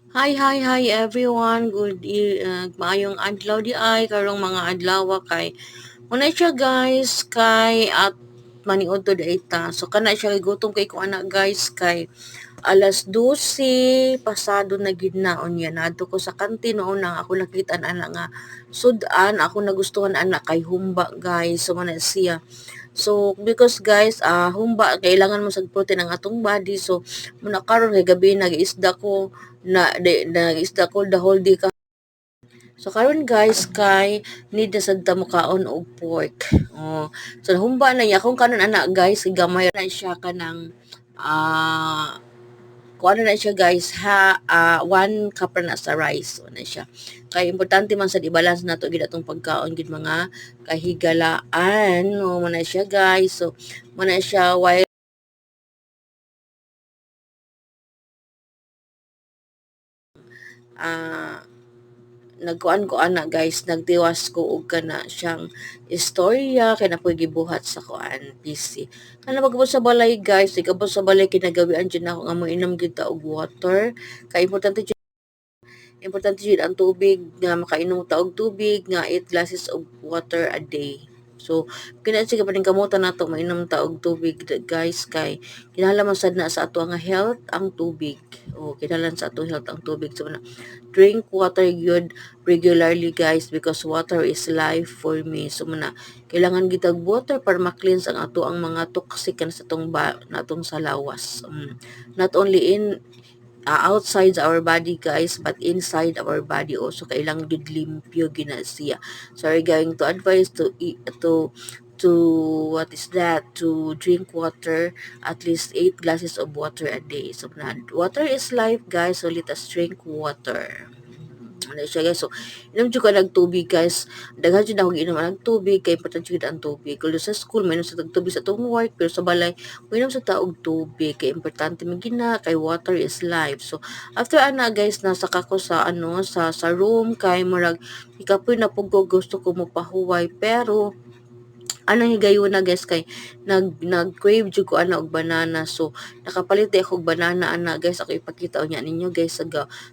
Hi everyone. Maayong adlaw di ay karong mga adlaw kay muna siya guys kay at maniud to data. So kana siya gutom kay ko anak guys kay alas 12 pasado na gid na unya nadto ko sa kantin noon nang ako nakita ana nga sudan ako nagustuhan anak kay humba guys. So man siya. So because guys humba kailangan mo sa protein ang atong body. So muna karon kay gabi nag-isda ko nag-isda ko the whole day ka. So karon guys kay need na sad ta mo kaon og pork. Oh. So humba na niya kung kanon ana guys gamay na siya kanang kung ano na siya guys one cup na sa rice na siya kay importante man sa i-balance nato gid atong pagkaon gid mga kahigalaan no man na siya guys so man na siya while ah nagkuan ko ana guys nagtiwas ko og kana siyang istorya kay napoy gibuhat sa kuan PC kana pagabot sa balay guys igabot sa balay kinagawian jud ako nga mo inom gyud ta og water kay importante jud ang tubig nga makainom ta og tubig nga 8 glasses of water a day. So, sige pa rin kamutan nato mainom ta og tubig guys kay kinahanglan sad na sa ato nga health ang tubig. O kinahanglan sa ato health ang tubig. So, drink water good regularly guys because water is life for me. So, kailangan gitag water para ma-cleanse ang ato ang mga toxic sa atong natong sa lawas. Not only in outside our body guys but inside our body also kailangan gid limpyo gina siya. So we're going to advise to eat to what is that to drink water at least 8 glasses of water a day. So water is life guys, so let us drink water. Ano siya guys. So, inom jud ka ng tubig guys. Daghan jud ako inom ng tubig kay importante jud ang tubig. Kulo sa school may inom sa tubig sa tong work pero sa balay may inom sa taog tubig kay importante man gina kay water is life. So, after ana guys nasa kako sa sa room kay murag ikapoy na pug ko gusto ko mo pahuway pero anong higayon na guys kay nag-crave jud ko ana og banana so nakapalit ako og banana ana guys ako ipakita unya ninyo guys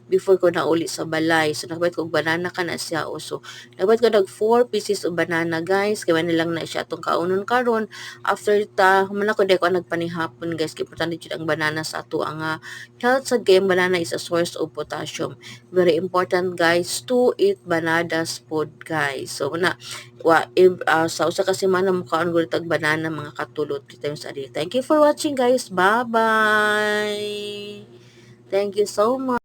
before ko na uli sa balay so nakapalit ko og banana kana siya so nakapalit ko nag 4 pieces of banana guys kay man lang na siya atong kaunon karon after ta man ako dai ko nagpanihapon guys kay importante jud ang banana sa ato ang health sad kay ang banana is a source of potassium very important guys to eat bananas food guys so sa usa ka semana mukaon gud tag banana mga katulot kita sa adi. Thank you for watching guys. Bye bye. Thank you so much.